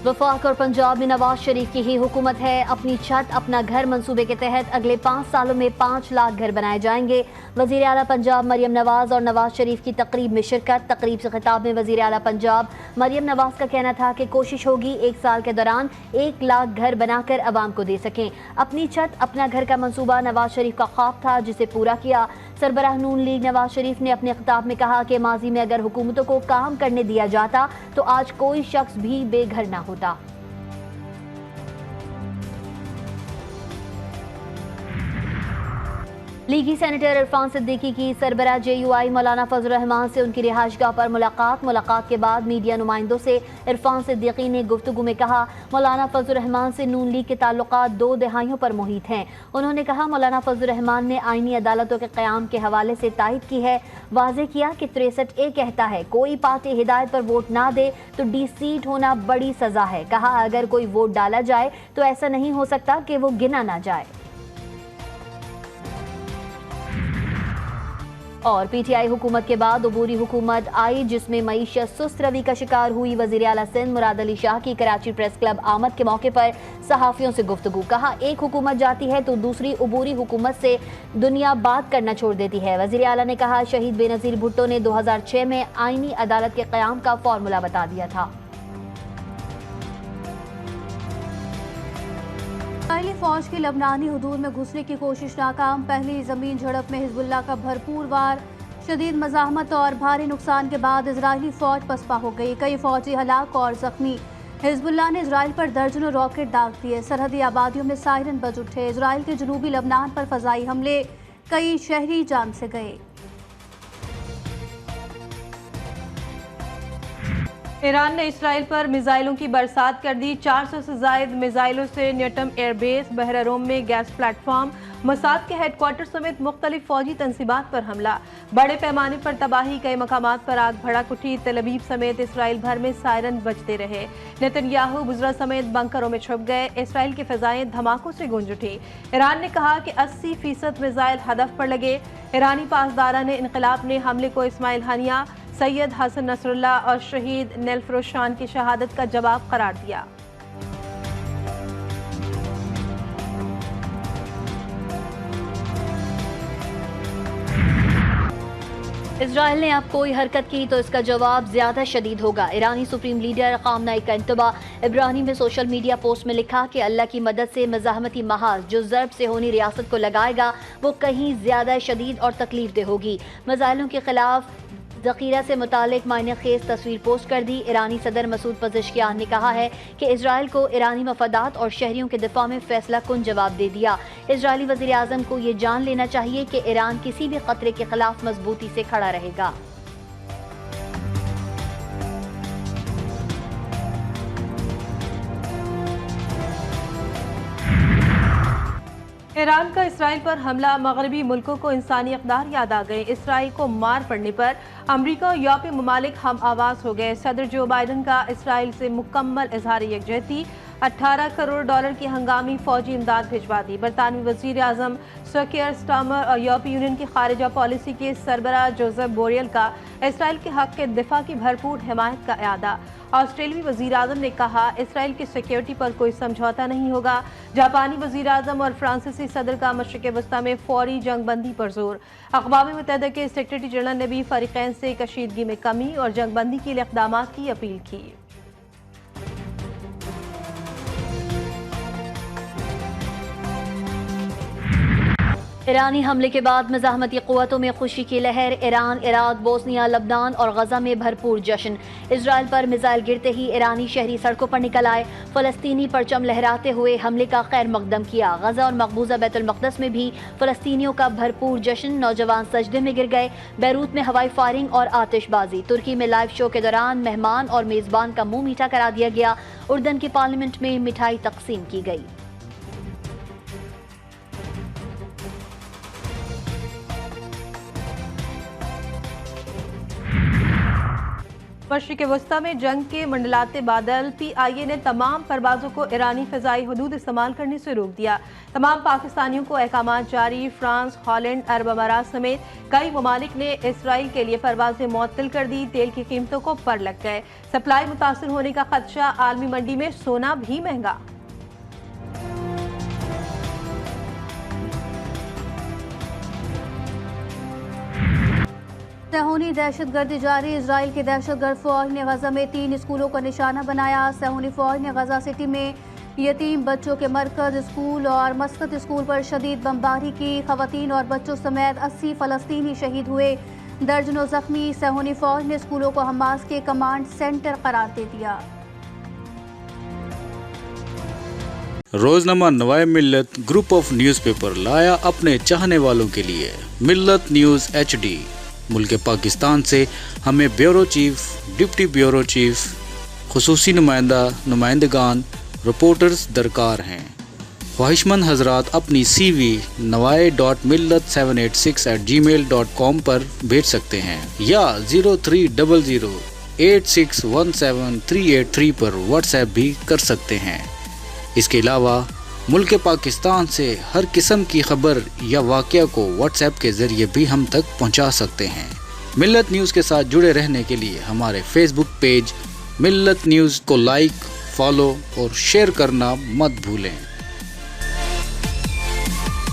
वफाक और पंजाब में नवाज शरीफ की ही हुकूमत है। अपनी छत अपना घर मंसूबे के तहत अगले 5 सालों में 5 लाख घर बनाए जाएंगे। वज़ीर आला पंजाब मरियम नवाज और नवाज शरीफ की तकरीब में शिरकत। तकरीब से खिताब में वज़ीर आला पंजाब मरियम नवाज का कहना था कि कोशिश होगी 1 साल के दौरान 1 लाख घर बनाकर अवाम को दे सकें। अपनी छत अपना घर का मंसूबा नवाज शरीफ का ख्वाब था, जिसे पूरा किया। सरबराह नून लीग नवाज शरीफ ने अपने खिताब में कहा कि माजी में अगर हुकूमतों को काम करने दिया जाता तो आज कोई शख्स भी बेघर ना होता। लीगी सेनेटर इरफान सिद्दीकी की सरबराह JUI मौलाना फजल रहमान से उनकी रिहाइशगाह पर मुलाकात के बाद मीडिया नुमाइंदों से इरफान सिद्दीकी ने गुफ्तगू में कहा, मौलाना फजल रहमान से नून लीग के ताल्लुकात 2 दहाइयों पर मुहित हैं। उन्होंने कहा, मौलाना फजल रहमान ने आईनी अदालतों के क़याम के हवाले से तायद की है। वाज़ेह किया कि 63A कहता है कोई पार्टी हिदायत पर वोट ना दे तो डिसीट होना बड़ी सज़ा है। कहा, अगर कोई वोट डाला जाए तो ऐसा नहीं हो सकता कि वो गिना ना जाए। और PTI हुकूमत के बाद अबूरी हुकूमत आई, जिसमें मईशत सुस्त रवि का शिकार हुई। वज़ीर आला सिंध मुराद अली शाह की कराची प्रेस क्लब आमद के मौके पर सहाफ़ियों से गुफ्तगू। कहा, एक हुकूमत जाती है तो दूसरी अबूरी हुकूमत से दुनिया बात करना छोड़ देती है। वज़ीर आला ने कहा, शहीद बेनज़ीर भुट्टो ने 2006 में आईनी अदालत के क़याम का फॉर्मूला बता दिया था। इसराइली फौज की लबनानी हदूद में घुसने की कोशिश नाकाम। पहली जमीन झड़प में हिजबुल्लाह का भरपूर वार। शदीद मज़ाहमत और भारी नुकसान के बाद इजरायली फौज पसपा हो गई। कई फौजी हलाक और जख्मी। हिजबुल्लाह ने इजराइल पर दर्जनों रॉकेट दाग दिए। सरहदी आबादियों में सायरन बज उठे। इजराइल के जनूबी लबनान पर फजाई हमले, कई शहरी जान से गए। ईरान ने इसराइल पर मिसाइलों की बरसात कर दी। 400 से ज़ायद मिसाइलों से न्यूटम एयरबेस, बहर रोम में गैस प्लेटफॉर्म, मोसाद के हेडक्वार्टर समेत मुख्तलिफ फौजी तंसीबात पर हमला। बड़े पैमाने पर तबाही, कई मकामात पर आग भड़क उठी। तेल अवीव समेत इसराइल भर में सायरन बजते रहे। नेतन्याहू बुज़रा समेत बंकरों में छुप गए। इसराइल की फ़िज़ाएं धमाकों से गूंज उठी। ईरान ने कहा कि 80% मिसाइल हदफ पर लगे। ईरानी पासदारा ने इनक़लाब ने हमले को इस्माइल हानिया, सैयद हसन नसरुल्लाह और शहीद नेलफरोशान की शहादत का जवाब करार दिया। इजराइल ने अब कोई हरकत की तो इसका जवाब ज्यादा शदीद होगा। ईरानी सुप्रीम लीडर ख़ामनेई का इंतबा। इब्राहिम ने सोशल मीडिया पोस्ट में लिखा कि अल्लाह की मदद से मज़ाहमती महाज जो ज़र्ब से होनी रियासत को लगाएगा वो कहीं ज्यादा शदीद और तकलीफ दे होगी। मिसाइलों के खिलाफ ज़ख़ीरा से मुतालिक मायने खेज तस्वीर पोस्ट कर दी। ईरानी सदर मसूद पज़ेश्कियान ने कहा है कि इजराइल को ईरानी मफादात और शहरियों के दिफा में फैसला कुन जवाब दे दिया। इजरायली वज़ीर आज़म को ये जान लेना चाहिए कि ईरान किसी भी खतरे के खिलाफ मजबूती से खड़ा रहेगा। ईरान का इसराइल पर हमला, मगरबी मुल्कों को इंसानी अक़दार याद आ गए। इसराइल को मार पड़ने पर अमरीका और यूरोपीय ममालिक हम आवाज़ हो गए। सदर जो बाइडन का इसराइल से मुकम्मल इज़हार यकजहती। 18 करोड़ डॉलर की हंगामी फौजी इमदाद भिजवा दी। बरतानवी वज़ीर आज़म सर कीयर स्टारमर और यूरोपीय यूनियन की खारिजा पॉलिसी के सरबराह जोसेफ बोरेल का इसराइल के हक़ के दिफा की भरपूर हिमायत का इआदा। ऑस्ट्रेलियाई वज़ीर आज़म ने कहा, इसराइल की सिक्योरिटी पर कोई समझौता नहीं होगा। जापानी वज़ीर आज़म और फ्रांसीसी सदर का मशरिक़ वस्ता में फौरी जंग बंदी पर जोर। अक़वाम मुत्तहिदा के सेक्रेटरी जनरल ने भी फ़रीक़ैन से कशीदगी में कमी और जंग बंदी के लिए इक़दामात की अपील की। ईरानी हमले के बाद मज़ाहमती क़ुव्वतों में खुशी की लहर। ईरान, इराक, बोस्निया, लबनान और गज़ा में भरपूर जश्न। इजराइल पर मिसाइल गिरते ही ईरानी शहरी सड़कों पर निकल आए। फ़लस्तीनी परचम लहराते हुए हमले का खैर मकदम किया। गज़ा और मकबूजा बैतुल मक़दस में भी फ़लस्तीनियों का भरपूर जश्न। नौजवान सजदे में गिर गए। बैरूत में हवाई फायरिंग और आतिशबाजी। तुर्की में लाइव शो के दौरान मेहमान और मेज़बान का मुंह मीठा करा दिया गया। उर्दन की पार्लियामेंट में मिठाई तकसीम की गई। मशरिक़ वस्ता में जंग के मंडलाते बादल। PIA ने तमाम परवाज़ों को ईरानी फ़िज़ाई हदूद इस्तेमाल करने से रोक दिया। तमाम पाकिस्तानियों को अहकामात जारी। फ्रांस, हॉलैंड, अरब अमारात समेत कई ममालिक ने इसराइल के लिए परवाज़ें मुअत्तल कर दी। तेल की कीमतों को पर लग गए। सप्लाई मुतासर होने का खदशा। आलमी मंडी में सोना भी महंगा। सहूनी दहशतगर्दी जारी। इजराइल की दहशतगर्द फौज ने गजा में 3 स्कूलों का निशाना बनाया। सहूनी फौज ने गजा सिटी में यतीम बच्चों के मरकज, स्कूल और मस्कत स्कूल पर शदीद बमबारी की। खवातीन और बच्चों समेत 80 फ़लस्तीनी शहीद हुए, दर्जनों जख्मी। सहूनी फौज ने स्कूलों को हमास के कमांड सेंटर करार दे दिया। रोजनामा नवाए मिल्लत ग्रुप ऑफ न्यूज़पेपर लाया अपने चाहने वालों के लिए मिल्लत न्यूज़ HD। मुल्क पाकिस्तान से हमें bureau chief, deputy bureau chief, खुसूसी नुमाइंदगान, रिपोर्टर्स दरकार हैं। ख्वाहिशमंद हजरात अपनी CV nawai.millat786@gmail.com पर भेज सकते हैं या 0300861738 पर व्हाट्सएप भी कर सकते हैं। इसके अलावा मुल्क पाकिस्तान से हर किस्म की खबर या वाक़या को व्हाट्सएप के ज़रिए भी हम तक पहुंचा सकते हैं। मिल्लत न्यूज़ के साथ जुड़े रहने के लिए हमारे फेसबुक पेज मिल्लत न्यूज़ को लाइक, फॉलो और शेयर करना मत भूलें।